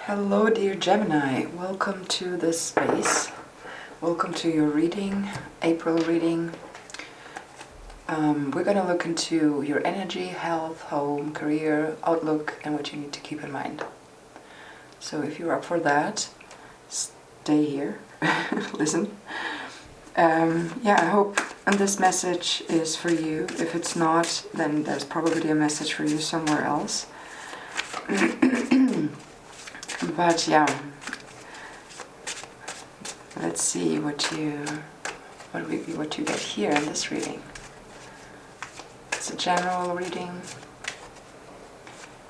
Hello dear Gemini, welcome to this space. Welcome to your reading, April reading. We're going to look into your energy, health, home, career, outlook, and what you need to keep in mind. So if you're up for that, stay here, listen. I hope this message is for you. If it's not, then there's probably a message for you somewhere else. But yeah, let's see what you get here in this reading. It's a general reading,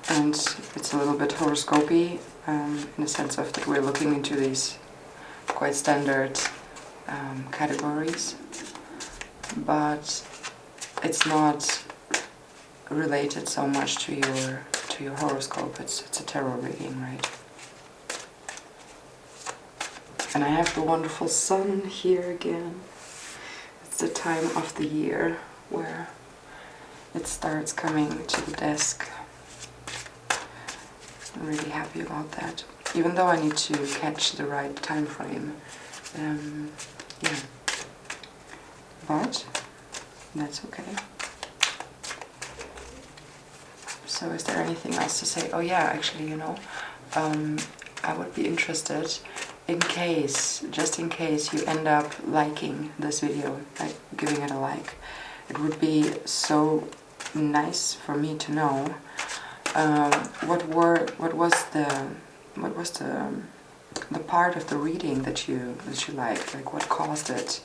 and it's a little bit horoscopy in the sense of that we're looking into these quite standard categories, but it's not related so much to your horoscope. It's a tarot reading, right? And I have the wonderful sun here again. It's the time of the year where it starts coming to the desk. I'm really happy about that. Even though I need to catch the right time frame. Yeah. But that's okay. So is there anything else to say? Oh yeah, actually, I would be interested just in case you end up liking this video, like giving it a like. It would be so nice for me to know what was the part of the reading that you liked, like what caused it.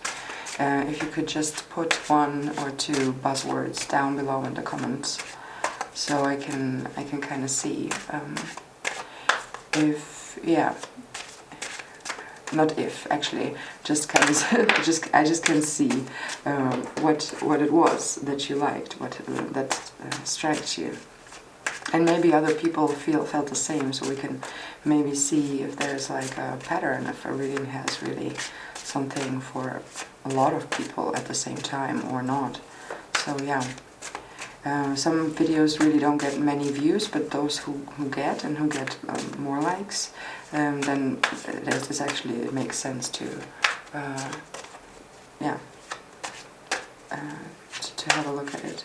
If you could just put one or two buzzwords down below in the comments, so I can kind of see I just can see what it was that you liked, that strikes you, and maybe other people felt the same. So we can maybe see if there's like a pattern, if a reading has really something for a lot of people at the same time or not. So yeah. Some videos really don't get many views, but those who get more likes, then this actually makes sense to have a look at it.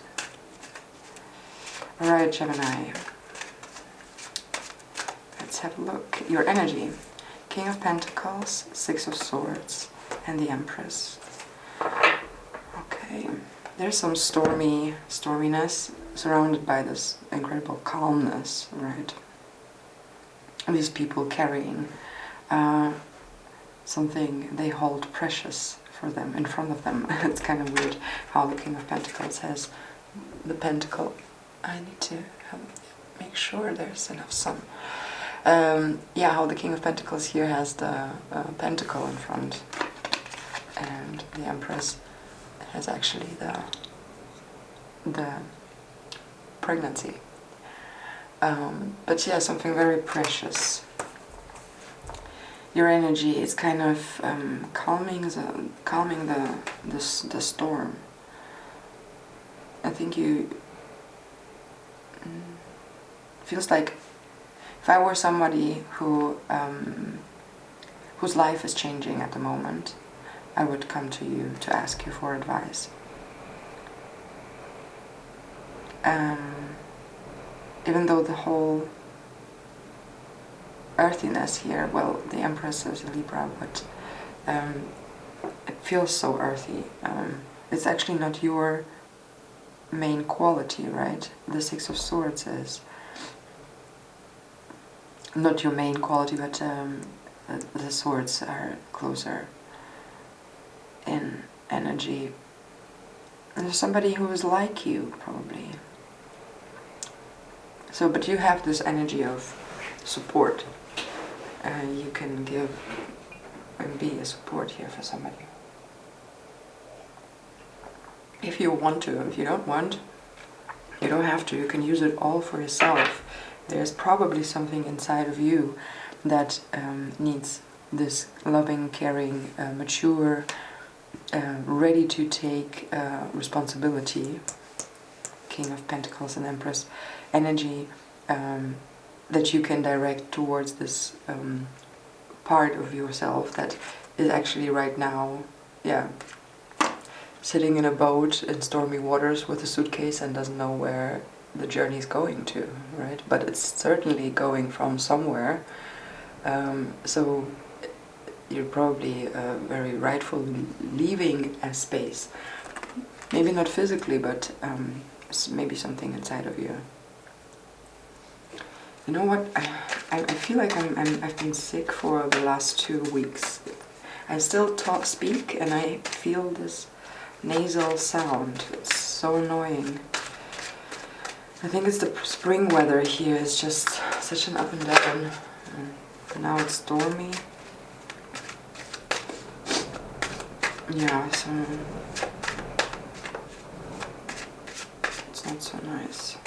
Alright, Gemini. Let's have a look. Your energy. King of Pentacles, Six of Swords, and the Empress. Okay. There's some storminess surrounded by this incredible calmness, right? These people carrying something they hold precious for them, in front of them. It's kind of weird how the King of Pentacles has the pentacle. I need to make sure there's enough sun. How the King of Pentacles here has the pentacle in front, and the Empress has actually the pregnancy. But yeah, something very precious. Your energy is kind of calming the storm. I think feels like if I were somebody whose life is changing at the moment, I would come to you to ask you for advice. Even though the whole earthiness here, well, the Empress is a Libra, but it feels so earthy. It's actually not your main quality, right? The Six of Swords is not your main quality, but the swords are closer in energy. And there's somebody who is like you, probably. So, but you have this energy of support. You can give and be a support here for somebody. If you want to. If you don't want, you don't have to. You can use it all for yourself. There's probably something inside of you that needs this loving, caring, mature, ready to take responsibility, King of Pentacles and Empress energy, that you can direct towards this part of yourself that is actually right now, sitting in a boat in stormy waters with a suitcase and doesn't know where the journey is going to, right? But it's certainly going from somewhere. So you're probably very rightfully leaving a space. Maybe not physically, but maybe something inside of you. You know what? I feel like I've been sick for the last 2 weeks. I still speak, and I feel this nasal sound. It's so annoying. I think it's the spring weather here. It's just such an up and down. And now it's stormy. Yeah, so it's not so nice.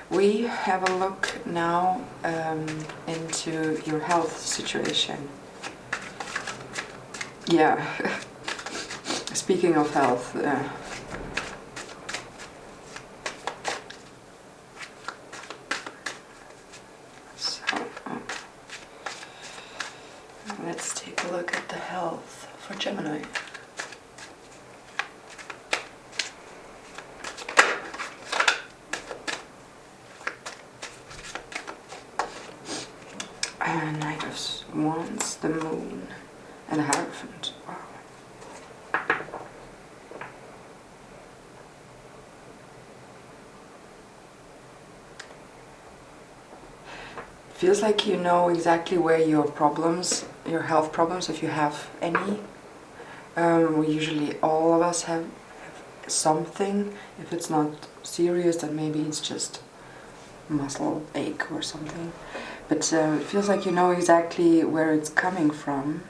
We have a look now into your health situation. Yeah, speaking of health, so let's take a look at the health for Gemini. Knight of Wands, the Moon, and a Hierophant. Wow. Feels like you know exactly where your problems, your health problems, if you have any. We usually, all of us have something. If it's not serious, then maybe it's just muscle ache or something. But it feels like you know exactly where it's coming from.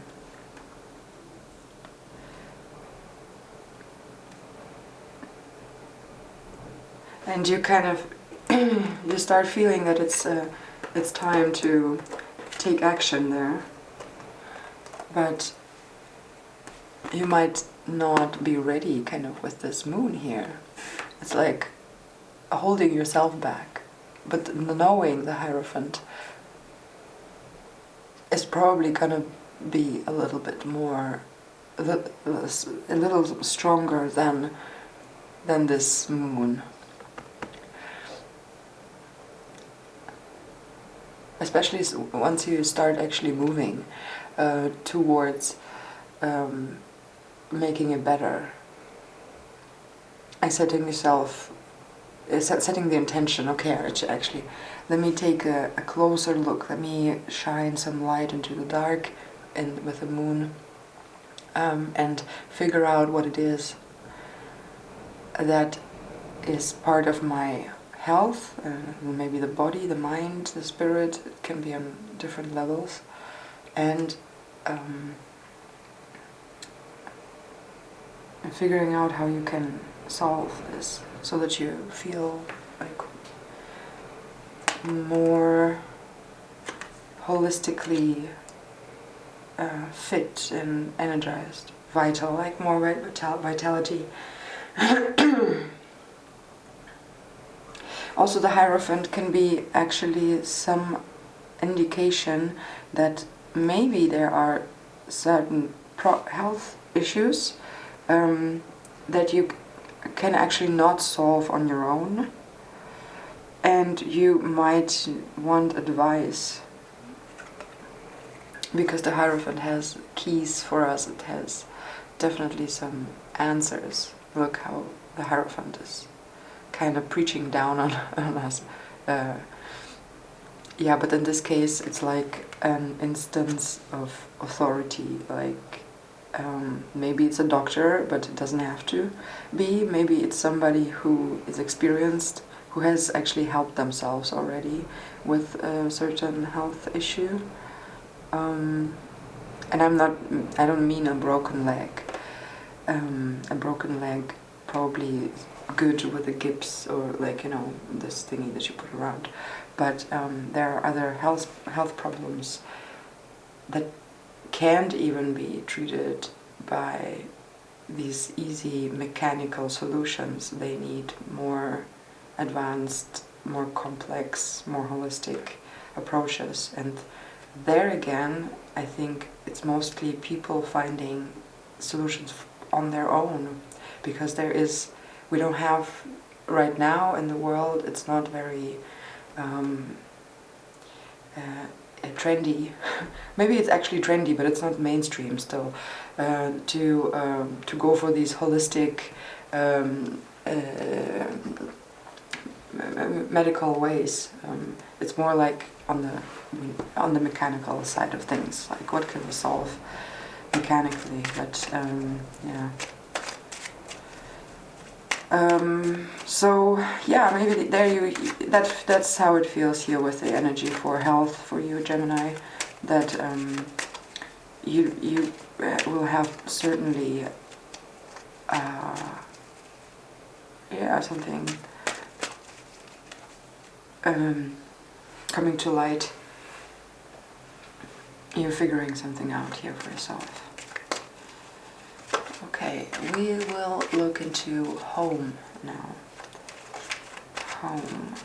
And you kind of you start feeling that it's time to take action there. But you might not be ready kind of with this moon here. It's like holding yourself back. But the knowing, the Hierophant, is probably going to be a little bit more, a little stronger than this moon. Especially once you start actually moving towards making it better. And setting yourself, setting the intention, okay, actually, let me take a closer look, let me shine some light into the dark and with the moon, and figure out what it is that is part of my health, maybe the body, the mind, the spirit. It can be on different levels, and figuring out how you can solve this so that you feel like more holistically fit and energized, vital, like more vitality. Also, the Hierophant can be actually some indication that maybe there are certain health issues that you can actually not solve on your own, and you might want advice, because the Hierophant has keys for us. It has definitely some answers. Look how the Hierophant is kind of preaching down on us. Yeah, but in this case it's like an instance of authority, like maybe it's a doctor, but it doesn't have to be. Maybe it's somebody who is experienced, who has actually helped themselves already with a certain health issue. And I don't mean a broken leg. A broken leg probably good with a gips, or like, you know, this thingy that you put around. But there are other health problems that can't even be treated by these easy mechanical solutions. They need more advanced more complex, more holistic approaches. And there again, I think it's mostly people finding solutions on their own, because we don't have right now in the world, it's not very trendy. Maybe it's actually trendy, but it's not mainstream still, to go for these holistic medical ways. It's more like on the mechanical side of things, like what can we solve mechanically, but yeah. So yeah, maybe there that's how it feels here with the energy for health for you, Gemini, that you will have certainly something coming to light. You're figuring something out here for yourself. Okay, we will look into home now. Home.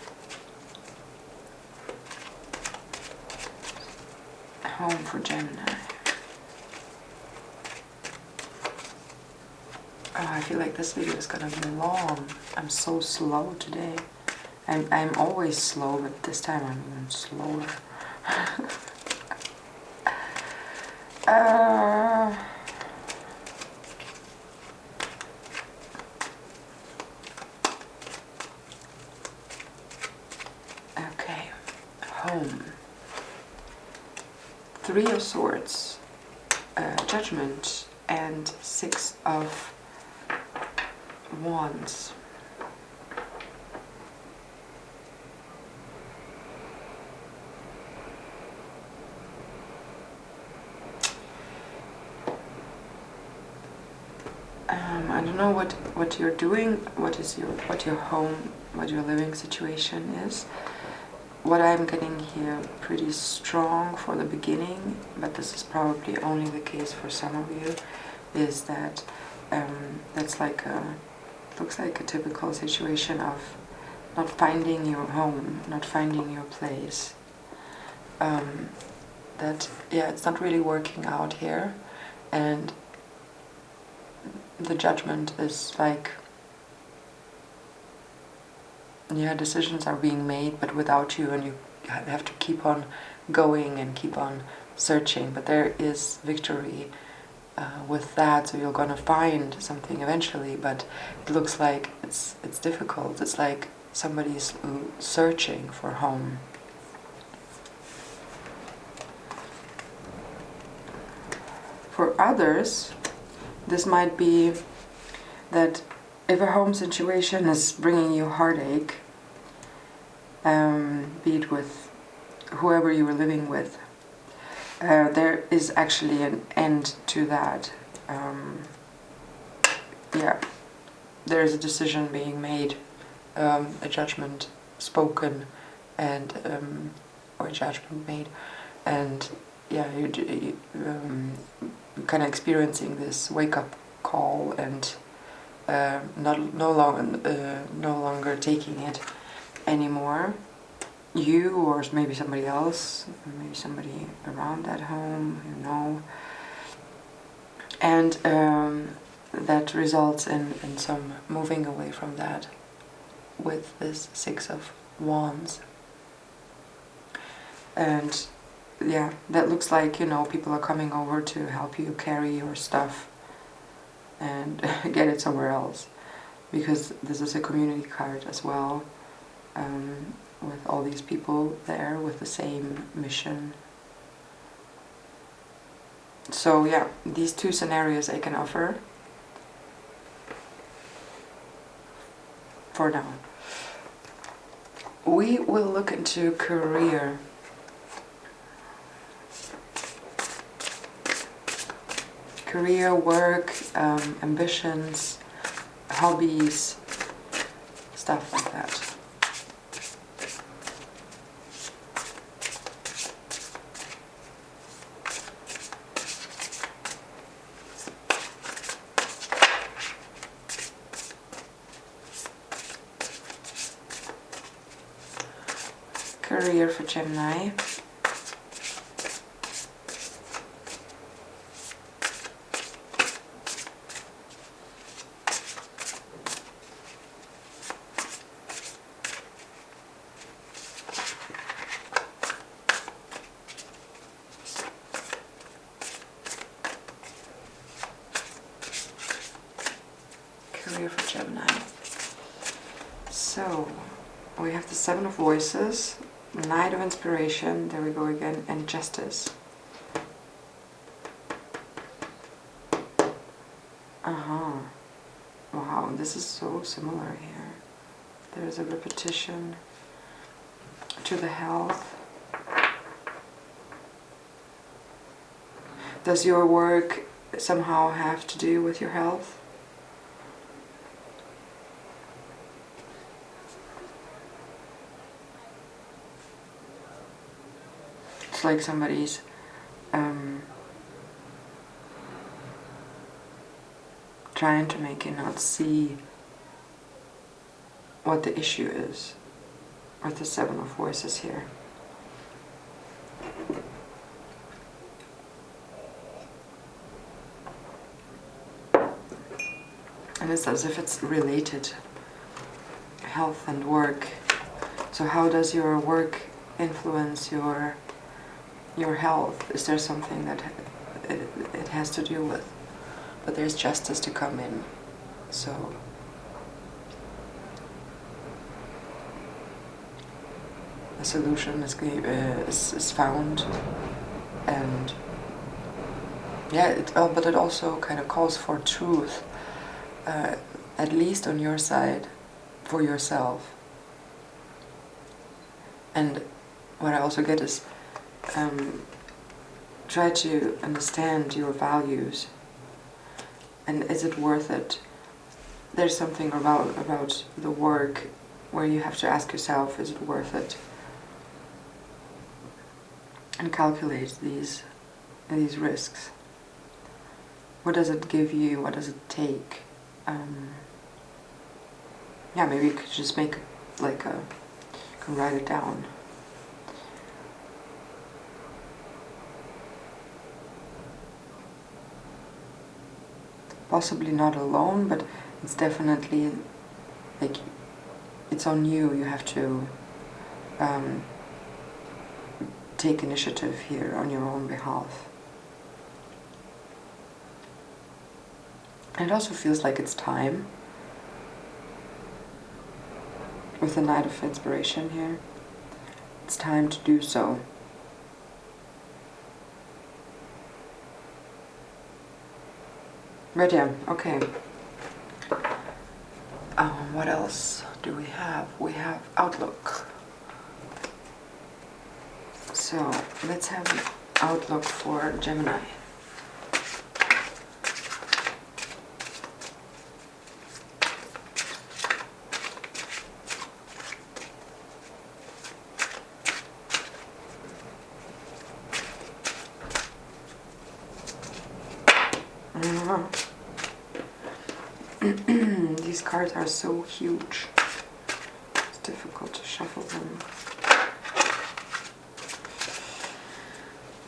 Home for Gemini. Oh, I feel like this video is gonna be long. I'm so slow today. I'm always slow, but this time I'm even slower. Okay, home. 3 of Swords, Judgment, and 6 of Wands. I don't know what you're doing, what your home, what your living situation is. What I'm getting here pretty strong for the beginning, but this is probably only the case for some of you, is that that's like looks like a typical situation of not finding your home, not finding your place. That it's not really working out here, and the Judgment is like, decisions are being made, but without you, and you have to keep on going and keep on searching. But there is victory with that, so you're gonna find something eventually. But it looks like it's difficult. It's like somebody's searching for home. For others, this might be that if a home situation is bringing you heartache, be it with whoever you were living with, there is actually an end to that. There's a decision being made, a judgment spoken, and or a judgment made, and you're kind of experiencing this wake-up call, and no longer taking it anymore. You, or maybe somebody else, maybe somebody around that home, and that results in some moving away from that with this 6 of Wands. And that looks like, people are coming over to help you carry your stuff and get it somewhere else, because this is a community card as well, with all these people there with the same mission. So these 2 scenarios I can offer for now. We will look into career. Career, work, ambitions, hobbies, stuff like that. Gemini. Career for Gemini. So, we have the Seven of Voices, Knight of Inspiration, there we go again, and Justice. Wow, this is so similar here. There is a repetition to the health. Does your work somehow have to do with your health? It's like somebody's trying to make you not see what the issue is with the Seven of Voices here. And it's as if it's related, health and work. So how does your work influence your health? Is there something that it has to do with? But there's justice to come in. So a solution is found, and yeah, but it also kind of calls for truth, at least on your side, for yourself. And what I also get is try to understand your values, and is it worth it? There's something about the work where you have to ask yourself, is it worth it? And calculate these risks. What does it give you? What does it take? Yeah, maybe you could just make like you can write it down. Possibly not alone, but it's definitely like it's on you. You have to take initiative here on your own behalf. And it also feels like it's time. With the Knight of Inspiration here, it's time to do so. But yeah, okay. What else do we have? We have Outlook. So let's have an Outlook for Gemini. These cards are so huge. It's difficult to shuffle them.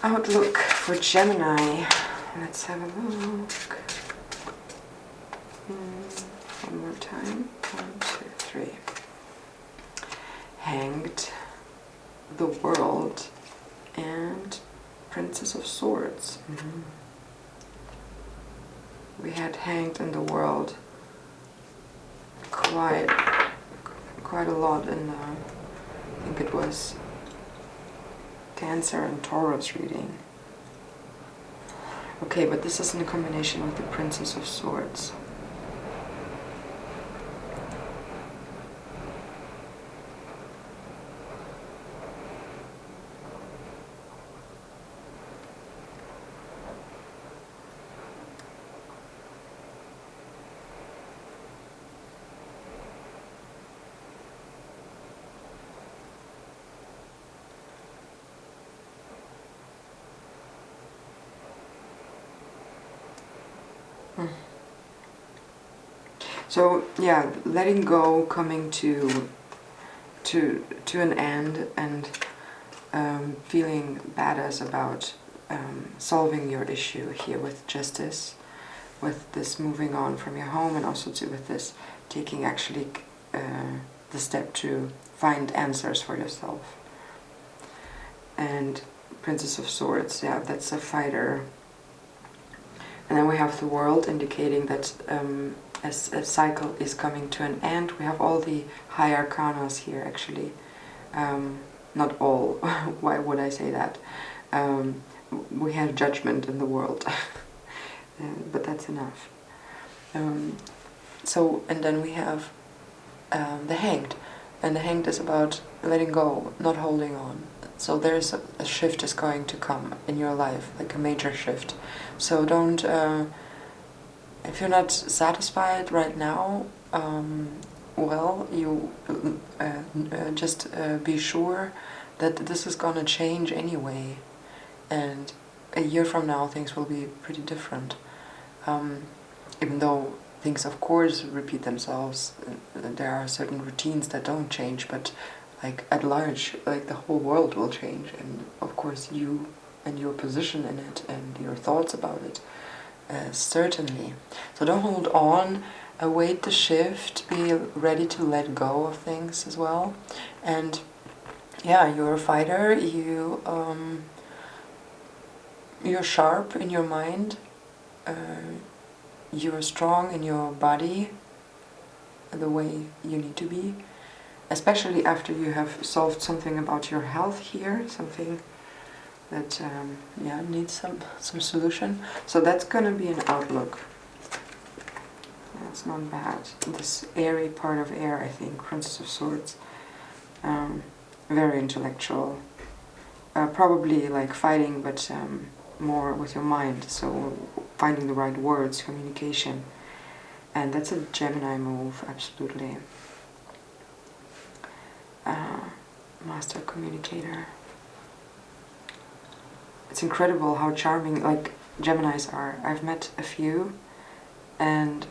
Outlook for Gemini. Let's have a look. One more time. 1, 2, 3. Hanged, the World, and Princess of Swords. We had Hanged and the World quite a lot in the, I think it was Cancer and Taurus reading. Okay, but this is in combination with the Princess of Swords. So yeah, letting go, coming to an end, and feeling badass about solving your issue here with justice, with this moving on from your home, and also with this taking actually the step to find answers for yourself. And Princess of Swords, yeah, that's a fighter. And then we have the World, indicating that as a cycle is coming to an end. We have all the high arcanas here, actually. Not all, why would I say that? We have Judgment in the World, but that's enough. And then we have the Hanged, and the Hanged is about letting go, not holding on. So there's a shift is going to come in your life, like a major shift. So don't, if you're not satisfied right now, well, you just be sure that this is gonna change anyway, and a year from now things will be pretty different. Even though things of course repeat themselves, there are certain routines that don't change, but like at large, like the whole world will change, and of course you and your position in it and your thoughts about it, certainly. So don't hold on, await the shift, be ready to let go of things as well. And yeah, you're a fighter, you're sharp in your mind, you're strong in your body, the way you need to be. Especially after you have solved something about your health here, something that yeah, needs some solution. So that's gonna be an outlook. That's not bad. This airy part of air, I think, Princess of Swords, very intellectual. Probably like fighting, but more with your mind. So finding the right words, communication, and that's a Gemini move, absolutely. Master communicator. It's incredible how charming like Geminis are. I've met a few, and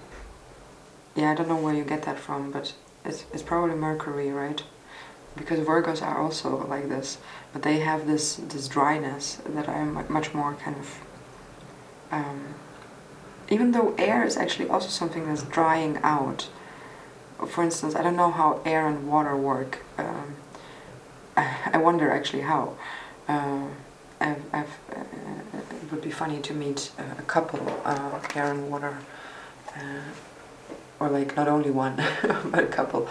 yeah, I don't know where you get that from, but it's probably Mercury, right? Because Virgos are also like this, but they have this dryness that I'm much more kind of. Even though air is actually also something that's drying out. For instance, I don't know how air and water work. I wonder actually how. It would be funny to meet a couple, air and water, or like not only one, but a couple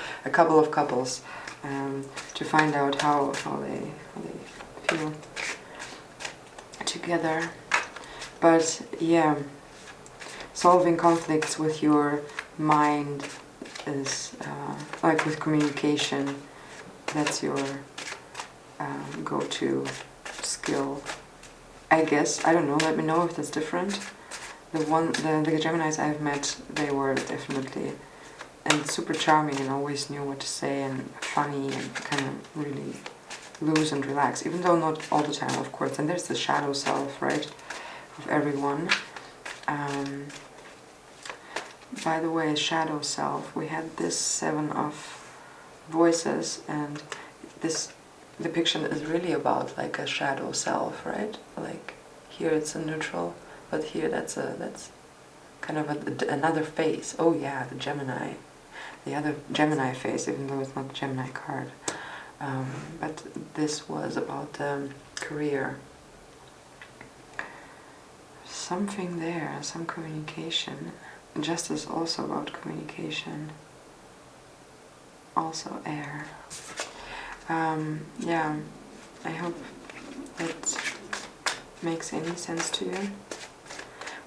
of couples, to find out how they feel together. But yeah, solving conflicts with your mind is like with communication. That's your go-to skill, I guess. I don't know, let me know if that's different. The Geminis I've met, they were definitely and super charming and always knew what to say and funny and kind of really loose and relaxed, even though not all the time, of course. And there's the shadow self, right, of everyone. By the way, shadow self, we had this 7 of voices, and this depiction is really about like a shadow self, right? Like here it's a neutral, but here that's kind of another face. Oh yeah, the Gemini, the other Gemini face, even though it's not a Gemini card. But this was about career. Something there, some communication. Justice also about communication. Also air. Yeah, I hope it makes any sense to you.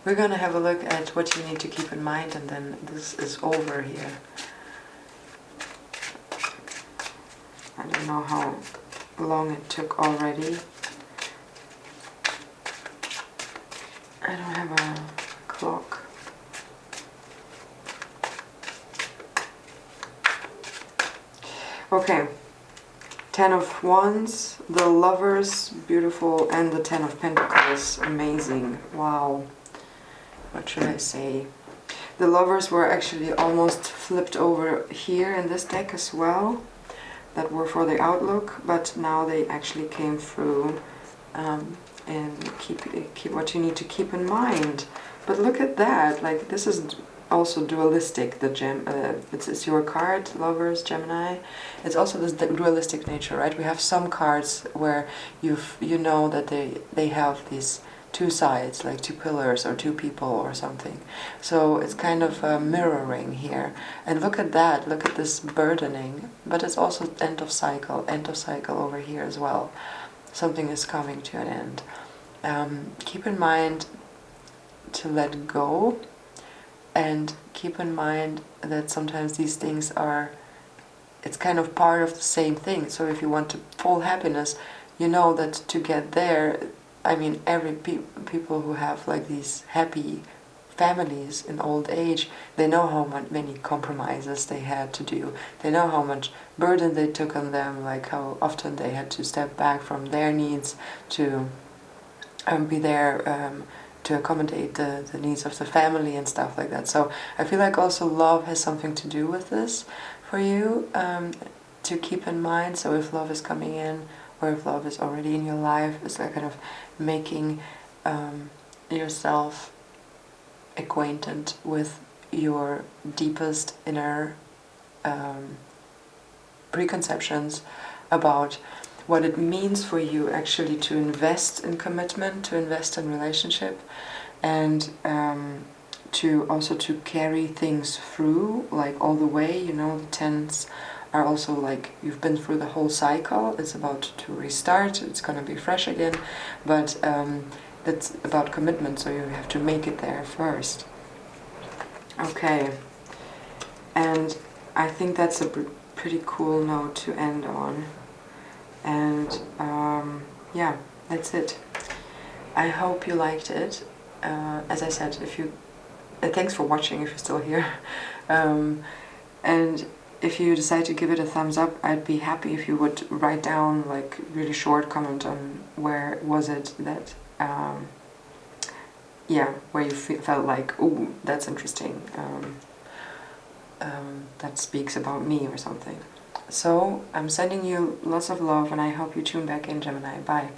We're gonna have a look at what you need to keep in mind, and then this is over here. I don't know how long it took already. I don't have a clock. Okay. 10 of Wands, the Lovers, beautiful, and the 10 of Pentacles, amazing. Wow. What should I say? The Lovers were actually almost flipped over here in this deck as well. that were for the outlook, but now they actually came through. And keep what you need to keep in mind. But look at that, like this is also dualistic. The it's your card, Lovers, Gemini. It's also this dualistic nature, right? We have some cards where you know that they have these two sides, like two pillars or two people or something. So it's kind of mirroring here. And look at that, look at this burdening. But it's also end of cycle over here as well. Something is coming to an end. Keep in mind to let go, and keep in mind that sometimes these things it's kind of part of the same thing. So if you want to full happiness, you know that to get there, I mean, people who have like these happy families in old age, they know how many compromises they had to do. They know how much burden they took on them, like how often they had to step back from their needs to be there to accommodate the needs of the family and stuff like that. So I feel like also love has something to do with this for you, to keep in mind. So if love is coming in, or if love is already in your life, it's like kind of making yourself acquainted with your deepest inner preconceptions about what it means for you actually to invest in commitment, to invest in relationship, and to also to carry things through, like all the way. You know, the 10s are also like you've been through the whole cycle. It's about to restart. It's gonna be fresh again, but that's about commitment. So you have to make it there first. Okay, and I think that's a pretty cool note to end on. And yeah, that's it. I hope you liked it. As I said, if you thanks for watching if you're still here. And if you decide to give it a thumbs up, I'd be happy if you would write down like really short comment on where was it that where you felt like, ooh, that's interesting. That speaks about me or something. So I'm sending you lots of love, and I hope you tune back in, Gemini. Bye.